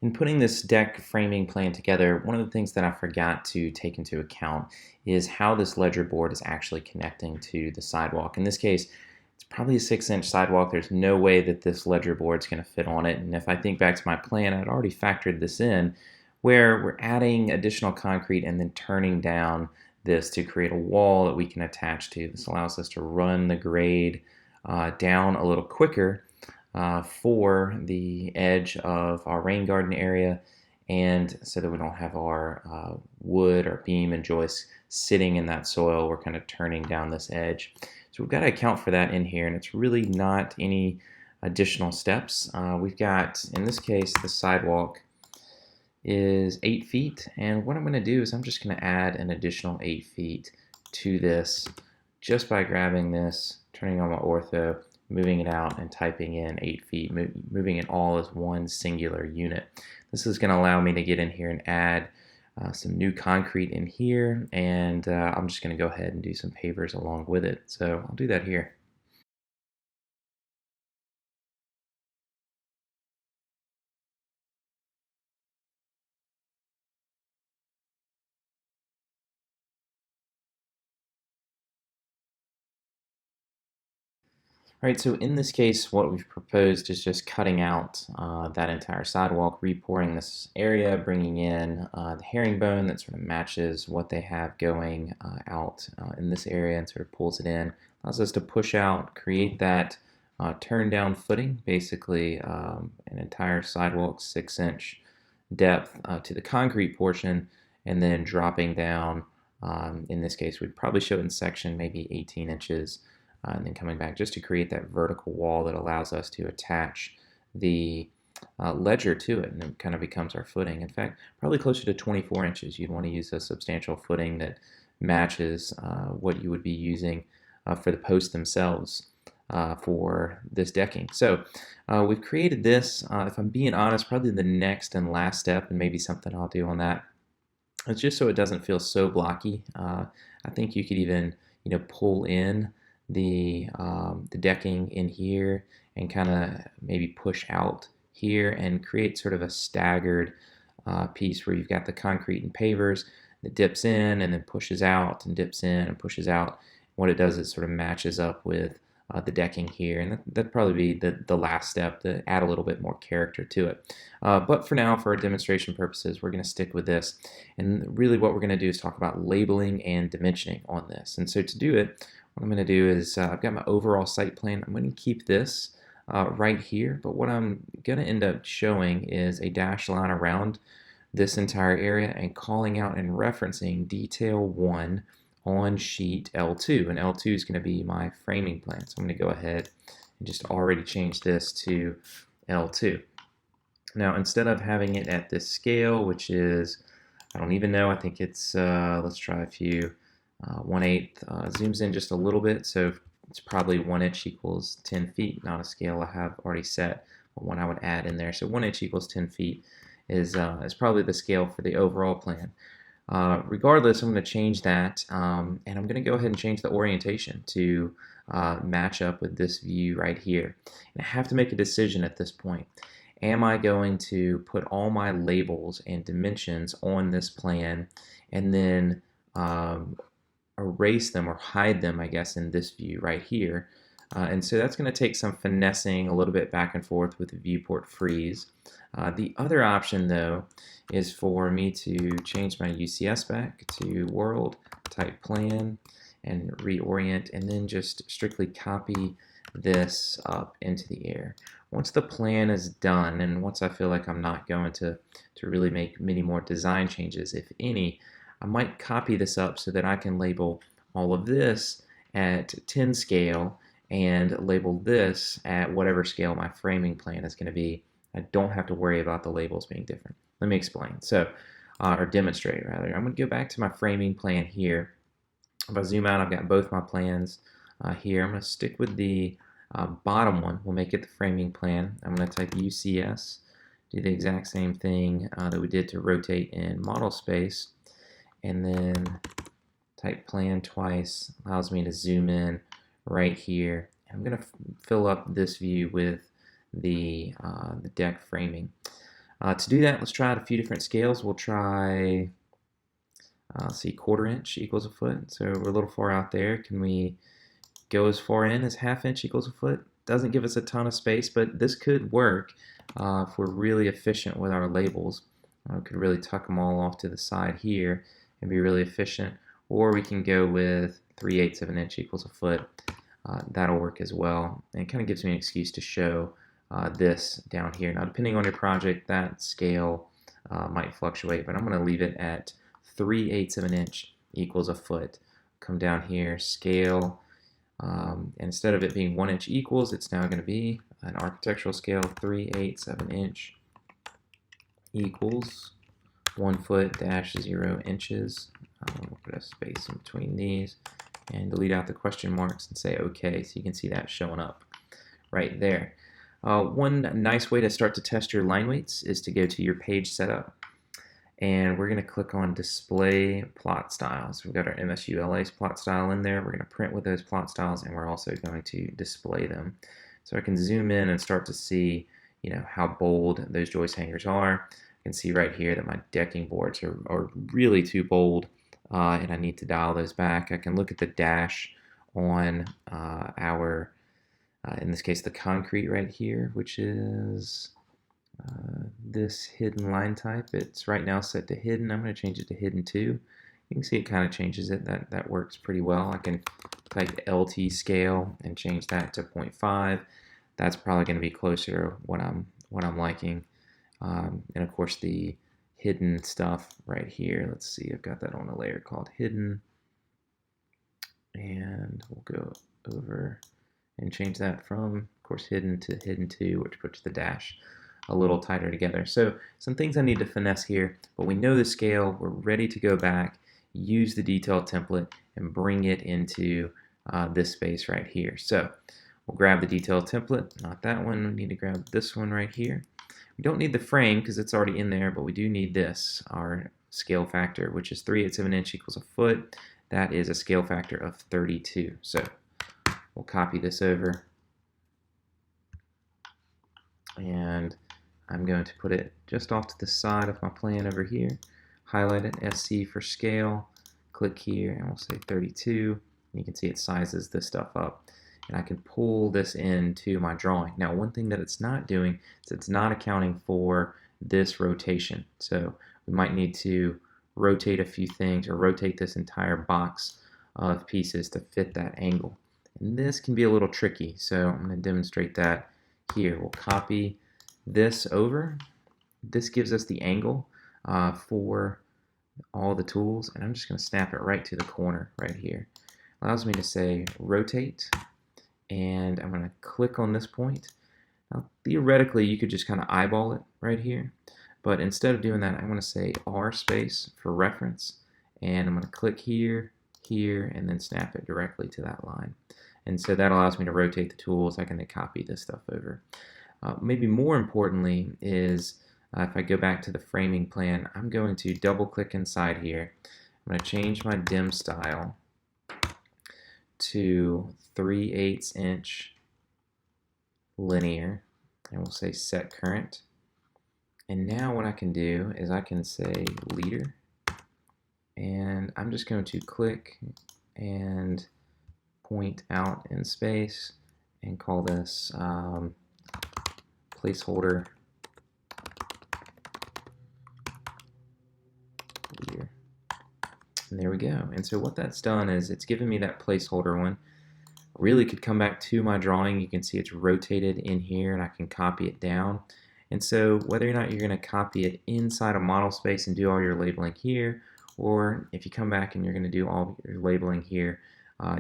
In putting this deck framing plan together, one of the things that I forgot to take into account is how this ledger board is actually connecting to the sidewalk. In this case, it's probably a 6-inch sidewalk. There's no way that this ledger board is going to fit on it. And if I think back to my plan, I'd already factored this in where we're adding additional concrete and then turning down this to create a wall that we can attach to. This allows us to run the grade down a little quicker for the edge of our rain garden area, and so that we don't have our wood or beam and joists sitting in that soil. We're kind of turning down this edge. So we've got to account for that in here, and it's really not any additional steps. We've got, in this case, the sidewalk is 8 feet, and what I'm going to do is I'm just going to add an additional 8 feet to this just by grabbing this, turning on my ortho, moving it out, and typing in 8 feet, moving it all as one singular unit. This is going to allow me to get in here and add some new concrete in here, and I'm just going to go ahead and do some pavers along with it. So I'll do that here. All right, so in this case, what we've proposed is just cutting out that entire sidewalk, repouring this area, bringing in the herringbone that sort of matches what they have going out in this area and sort of pulls it in. Allows us to push out, create that turn down footing, basically an entire sidewalk 6-inch depth to the concrete portion, and then dropping down, in this case, we'd probably show it in section, maybe 18 inches. And then coming back just to create that vertical wall that allows us to attach the ledger to it, and it kind of becomes our footing. In fact, probably closer to 24 inches. You'd want to use a substantial footing that matches what you would be using for the posts themselves for this decking. So we've created this. If I'm being honest, probably the next and last step, and maybe something I'll do on that, it's just so it doesn't feel so blocky. I think you could even pull in the decking in here and kind of maybe push out here and create sort of a staggered piece where you've got the concrete and pavers that dips in and then pushes out and dips in and pushes out. What it does is sort of matches up with the decking here, and that'd probably be the last step to add a little bit more character to it. But for now, for our demonstration purposes, we're going to stick with this. And really what we're going to do is talk about labeling and dimensioning on this. And so to do it, what I'm going to do is I've got my overall site plan. I'm going to keep this right here, but what I'm going to end up showing is a dashed line around this entire area and calling out and referencing detail 1 on sheet L2, and L2 is going to be my framing plan. So I'm going to go ahead and just already change this to L2. Now, instead of having it at this scale, which is, I don't even know, I think it's, let's try a few, 1/8, zooms in just a little bit, so it's probably 1 inch equals 10 feet, not a scale I have already set, but one I would add in there. So 1 inch equals 10 feet is probably the scale for the overall plan. Regardless, I'm going to change that, and I'm going to go ahead and change the orientation to match up with this view right here. And I have to make a decision at this point. Am I going to put all my labels and dimensions on this plan and then erase them or hide them, I guess, in this view right here? And so that's going to take some finessing a little bit back and forth with the viewport freeze. The other option, though, is for me to change my UCS back to world, type plan, and reorient, and then just strictly copy this up into the air. Once the plan is done, and once I feel like I'm not going to really make many more design changes, if any, I might copy this up so that I can label all of this at 10 scale and label this at whatever scale my framing plan is going to be. I don't have to worry about the labels being different. Let me explain. So, or demonstrate rather. I'm going to go back to my framing plan here. If I zoom out, I've got both my plans here. I'm going to stick with the bottom one. We'll make it the framing plan. I'm going to type UCS, do the exact same thing that we did to rotate in model space, and then type plan twice. Allows me to zoom in right here. I'm going to fill up this view with the deck framing. To do that, let's try out a few different scales. We'll try, let's see, 1/4 inch equals a foot. So we're a little far out there. Can we go as far in as 1/2 inch equals a foot? Doesn't give us a ton of space, but this could work if we're really efficient with our labels. We could really tuck them all off to the side here and be really efficient. Or we can go with 3/8 of an inch equals a foot. That'll work as well. And it kind of gives me an excuse to show this down here. Now, depending on your project, that scale might fluctuate, but I'm going to leave it at 3/8 of an inch equals a foot. Come down here, scale, and instead of it being 1 inch equals, it's now going to be an architectural scale, 3/8 of an inch equals 1 foot dash 0 inches. We'll put a space in between these and delete out the question marks and say OK, so you can see that showing up right there. One nice way to start to test your line weights is to go to your page setup, and we're going to click on display plot styles. We've got our MSU-LA's plot style in there. We're going to print with those plot styles, and we're also going to display them. So I can zoom in and start to see, how bold those joist hangers are. I can see right here that my decking boards are really too bold, and I need to dial those back. I can look at the dash on our in this case, the concrete right here, which is this hidden line type. It's right now set to hidden. I'm going to change it to hidden 2. You can see it kind of changes it. That works pretty well. I can type LT scale and change that to 0.5. That's probably going to be closer to what I'm liking. And of course, the hidden stuff right here. Let's see. I've got that on a layer called hidden, and we'll go over and change that from, of course, hidden to hidden 2, which puts the dash a little tighter together. So some things I need to finesse here, but we know the scale. We're ready to go back, use the detail template, and bring it into this space right here. So we'll grab the detail template, not that one. We need to grab this one right here. We don't need the frame because it's already in there, but we do need this, our scale factor, which is 3/8 of an inch equals a foot. That is a scale factor of 32. So we'll copy this over, and I'm going to put it just off to the side of my plan over here. Highlight it, SC for scale, click here, and we'll say 32. And you can see it sizes this stuff up. And I can pull this into my drawing. Now, one thing that it's not doing is it's not accounting for this rotation. So we might need to rotate a few things or rotate this entire box of pieces to fit that angle. And this can be a little tricky, so I'm going to demonstrate that here. We'll copy this over. This gives us the angle for all the tools, and I'm just going to snap it right to the corner right here. Allows me to say rotate, and I'm going to click on this point. Now, theoretically, you could just kind of eyeball it right here, but instead of doing that, I'm going to say R space for reference, and I'm going to click here, here, and then snap it directly to that line. And so that allows me to rotate the tools. I can then copy this stuff over. Maybe more importantly is if I go back to the framing plan, I'm going to double click inside here. I'm going to change my dim style to 3/8 inch linear, and we'll say set current. And now what I can do is I can say leader, and I'm just going to click and point out in space and call this placeholder leader. And there we go. And so what that's done is it's given me that placeholder one. Really could come back to my drawing. You can see it's rotated in here, and I can copy it down. And so whether or not you're going to copy it inside a model space and do all your labeling here, or if you come back and you're going to do all your labeling here,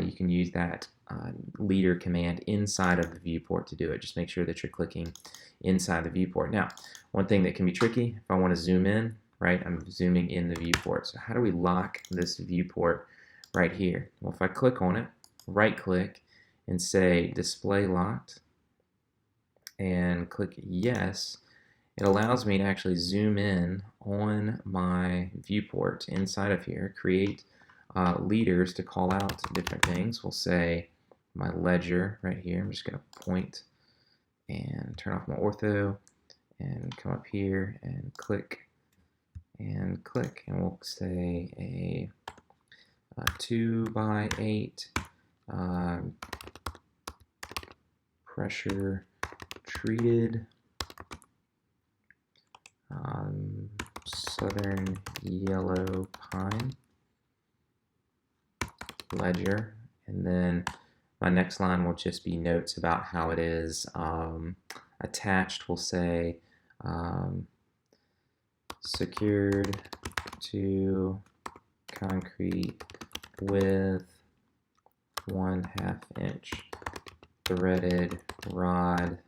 you can use that leader command inside of the viewport to do it. Just make sure that you're clicking inside the viewport. Now, one thing that can be tricky, if I want to zoom in, right, I'm zooming in the viewport. So how do we lock this viewport right here? Well, if I click on it, right click, and say display locked, and click yes, it allows me to actually zoom in on my viewport inside of here, create leaders to call out different things. We'll say my ledger right here. I'm just going to point and turn off my ortho and come up here and click, and we'll say a 2x8 pressure treated southern yellow pine ledger, and then my next line will just be notes about how it is attached. We'll say secured to concrete with 1/2 inch threaded rod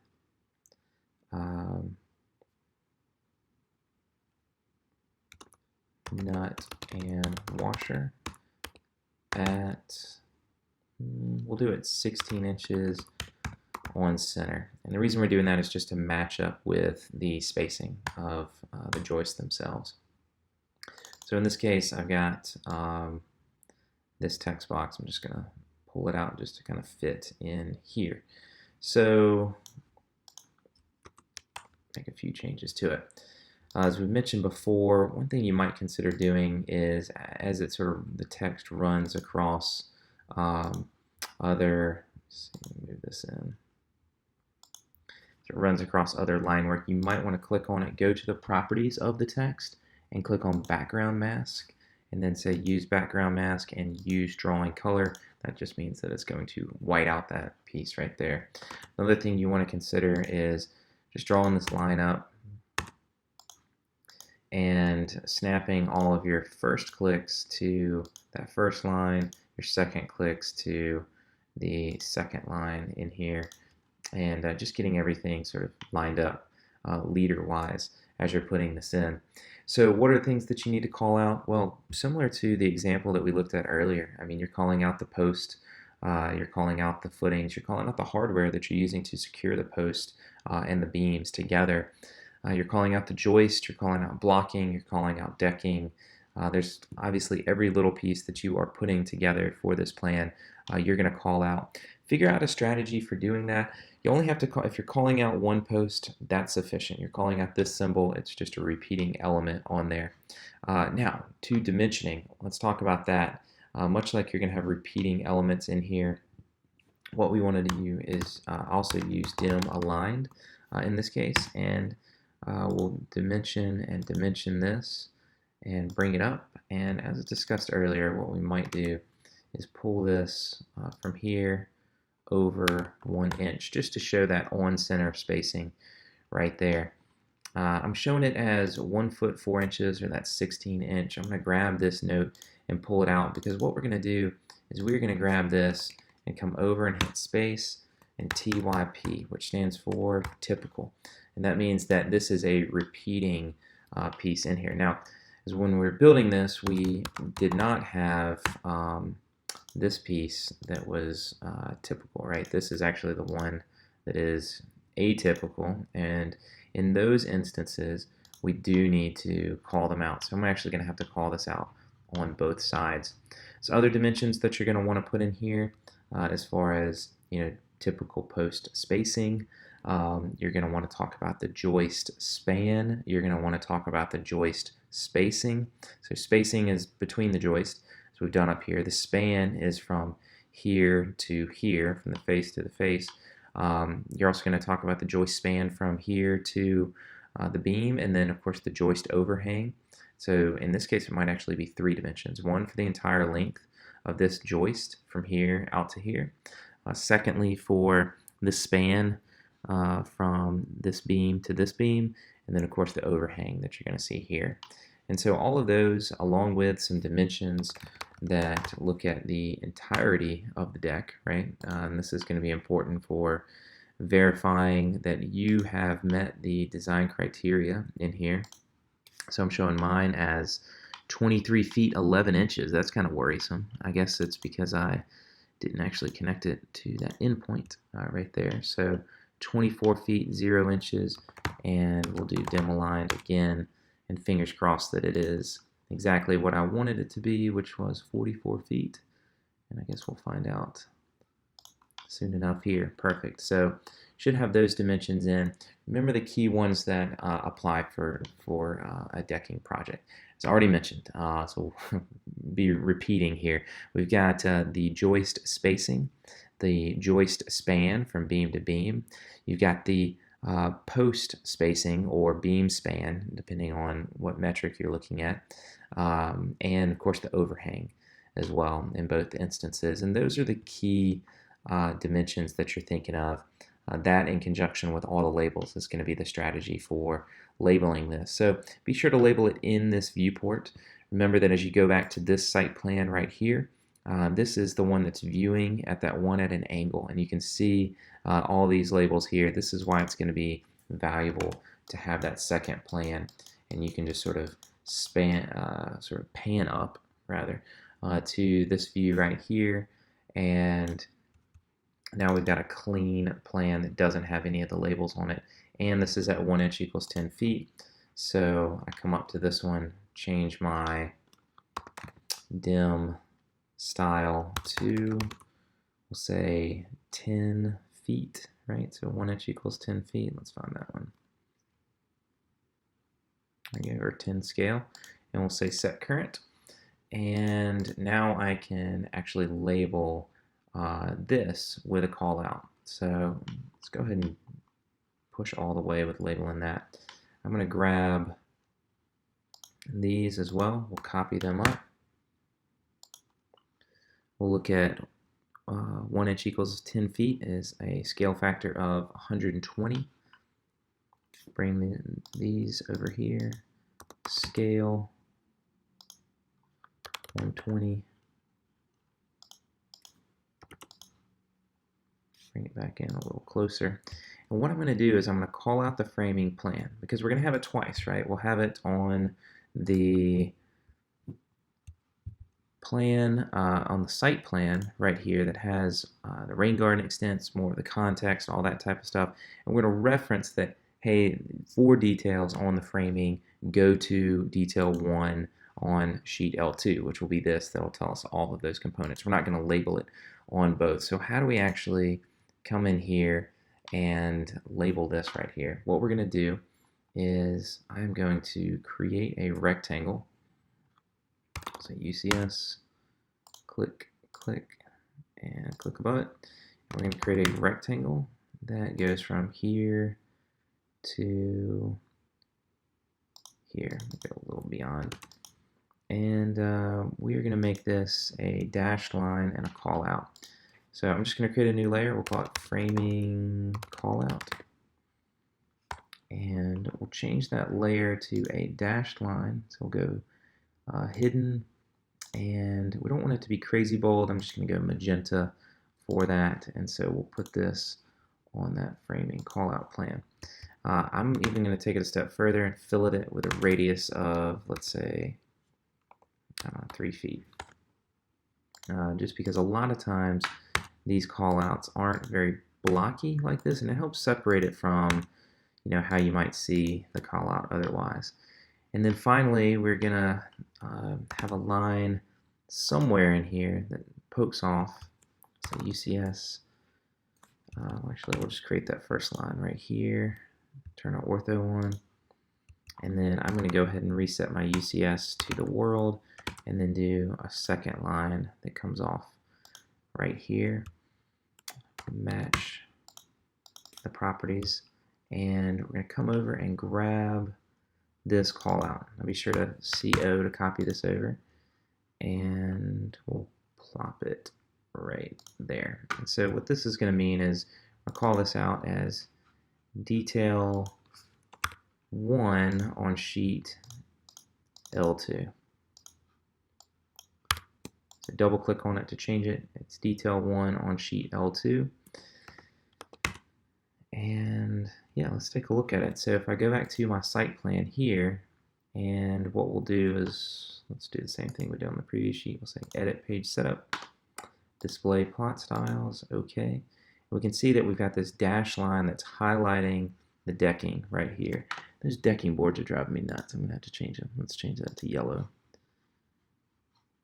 nut and washer at, we'll do it 16 inches on center. And the reason we're doing that is just to match up with the spacing of the joists themselves. So in this case, I've got this text box. I'm just going to pull it out just to kind of fit in here. So make a few changes to it. As we mentioned before, one thing you might consider doing is, as it sort of the text runs across other, let's see, move this in. As it runs across other line work, you might want to click on it, go to the properties of the text, and click on background mask, and then say use background mask and use drawing color. That just means that it's going to white out that piece right there. Another thing you want to consider is just drawing this line up and snapping all of your first clicks to that first line, your second clicks to the second line in here, and just getting everything sort of lined up leader wise as you're putting this in. So what are the things that you need to call out? Well, similar to the example that we looked at earlier, I mean, you're calling out the post, you're calling out the footings, you're calling out the hardware that you're using to secure the post and the beams together. You're calling out the joist, you're calling out blocking, you're calling out decking. There's obviously every little piece that you are putting together for this plan, you're going to call out. Figure out a strategy for doing that. You only have to call, if you're calling out one post, that's sufficient. You're calling out this symbol, it's just a repeating element on there. Now, to dimensioning, let's talk about that. Much like you're going to have repeating elements in here, what we want to do is also use dim aligned in this case, and we'll dimension and dimension this and bring it up. And as discussed earlier, what we might do is pull this from here over 1 inch just to show that on center spacing right there. I'm showing it as 1 foot 4 inches, or that's 16 inch. I'm going to grab this note and pull it out, because what we're going to do is we're going to grab this and come over and hit space and TYP, which stands for typical. And that means that this is a repeating piece in here. Now, as when we were building this, we did not have this piece that was typical, right? This is actually the one that is atypical, and in those instances, we do need to call them out. So I'm actually going to have to call this out on both sides. So other dimensions that you're going to want to put in here, as far as, you know, typical post spacing, you're going to want to talk about the joist span. You're going to want to talk about the joist spacing. So spacing is between the joist, as we've done up here. The span is from here to here, from the face to the face. You're also going to talk about the joist span from here to the beam, and then of course the joist overhang. So in this case, it might actually be 3 dimensions. One for the entire length of this joist from here out to here. Secondly, for the span from this beam to this beam, and then of course the overhang that you're going to see here. And so all of those, along with some dimensions that look at the entirety of the deck, right? And this is going to be important for verifying that you have met the design criteria in here. So I'm showing mine as 23 feet 11 inches. That's kind of worrisome. I guess it's because I didn't actually connect it to that endpoint right there. So 24 feet 0 inches, and we'll do dim aligned again, and fingers crossed that it is exactly what I wanted it to be, which was 44 feet. And I guess we'll find out soon enough here. Perfect. So should have those dimensions in. Remember the key ones that apply for a decking project. As already mentioned, so we'll be repeating here. We've got the joist spacing, the joist span from beam to beam. You've got the post spacing or beam span, depending on what metric you're looking at, and of course the overhang as well in both instances. And those are the key dimensions that you're thinking of. That in conjunction with all the labels is going to be the strategy for labeling this. So be sure to label it in this viewport. Remember that as you go back to this site plan right here, this is the one that's viewing at that one at an angle, and you can see all these labels here. This is why it's going to be valuable to have that second plan, and you can just sort of pan up rather to this view right here, and now we've got a clean plan that doesn't have any of the labels on it, and this is at 1 inch equals 10 feet. So I come up to this one, change my dim style to, we'll say 10 feet, right? So 1 inch equals 10 feet. Let's find that one. There you go, or 10 scale, and we'll say set current. And now I can actually label this with a call out. So let's go ahead and push all the way with labeling that. I'm going to grab these as well. We'll copy them up. We'll look at 1 inch equals 10 feet is a scale factor of 120. Bring these over here. Scale 120. Bring it back in a little closer. And what I'm going to do is I'm going to call out the framing plan, because we're going to have it twice, right? We'll have it on the plan, on the site plan right here that has the rain garden extents, more of the context, all that type of stuff. And we're going to reference that, hey, for details on the framing, go to detail 1 on sheet L2, which will be this. That'll tell us all of those components. We're not going to label it on both. So how do we actually come in here and label this right here? What we're going to do is I'm going to create a rectangle. So UCS, click, click, and click above it. We're going to create a rectangle that goes from here to here. Go a little beyond. And we are going to make this a dashed line and a call out. So I'm just going to create a new layer. We'll call it framing callout. And we'll change that layer to a dashed line. So we'll go hidden, and we don't want it to be crazy bold. I'm just going to go magenta for that, and so we'll put this on that framing callout plan. I'm even going to take it a step further and fillet it with a radius of, let's say, 3 feet. Just because a lot of times these callouts aren't very blocky like this, and it helps separate it from, you know, how you might see the callout otherwise. And then finally, we're gonna have a line somewhere in here that pokes off. So UCS. Actually, we'll just create that first line right here. Turn our ortho on, and then I'm going to go ahead and reset my UCS to the world, and then do a second line that comes off right here. Match the properties, and we're going to come over and grab this call out. I'll be sure to CO to copy this over, and we'll plop it right there. And so what this is going to mean is I'll call this out as detail 1 on sheet L2. So double click on it to change it. It's detail 1 on sheet L2. And yeah, let's take a look at it. So if I go back to my site plan here, and what we'll do is, let's do the same thing we did on the previous sheet. We'll say edit page setup, display plot styles, okay. We can see that we've got this dash line that's highlighting the decking right here. Those decking boards are driving me nuts. I'm gonna have to change them. Let's change that to yellow.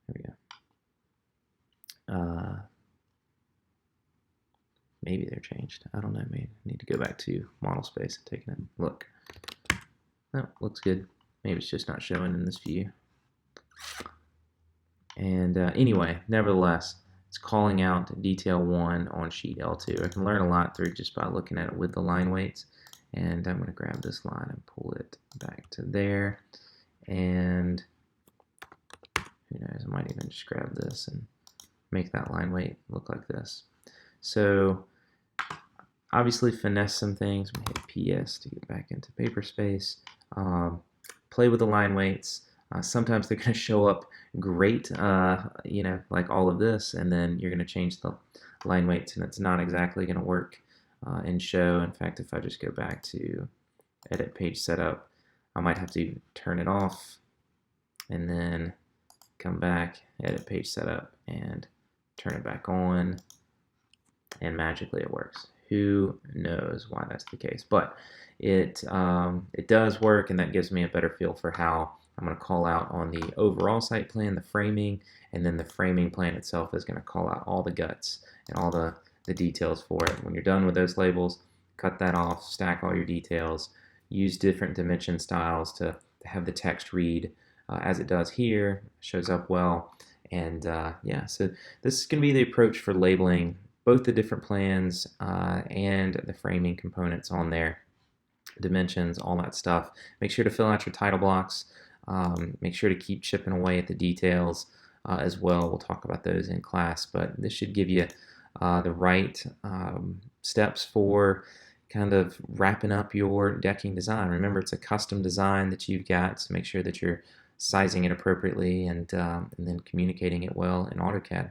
There we go. maybe they're changed. I don't know. Maybe I need to go back to model space and take a look. Oh, looks good. Maybe it's just not showing in this view. And anyway, nevertheless, it's calling out detail 1 on sheet L2. I can learn a lot through just by looking at it with the line weights. And I'm going to grab this line and pull it back to there. And who knows, I might even just grab this and make that line weight look like this. So obviously finesse some things. I'm going to hit PS to get back into paper space. Play with the line weights. Sometimes they're going to show up great, you know, like all of this, and then you're going to change the line weights and it's not exactly going to work in show. In fact, if I just go back to edit page setup, I might have to turn it off and then come back, edit page setup, and turn it back on, and magically it works. Who knows why that's the case? But it does work, and that gives me a better feel for how I'm going to call out on the overall site plan, the framing, and then the framing plan itself is going to call out all the guts and all the details for it. When you're done with those labels, cut that off, stack all your details, use different dimension styles to have the text read as it does here, shows up well. And yeah, so this is going to be the approach for labeling both the different plans and the framing components on there, dimensions, all that stuff. Make sure to fill out your title blocks. Make sure to keep chipping away at the details as well. We'll talk about those in class, but this should give you the right steps for kind of wrapping up your decking design. Remember, it's a custom design that you've got, so make sure that you're sizing it appropriately and then communicating it well in AutoCAD.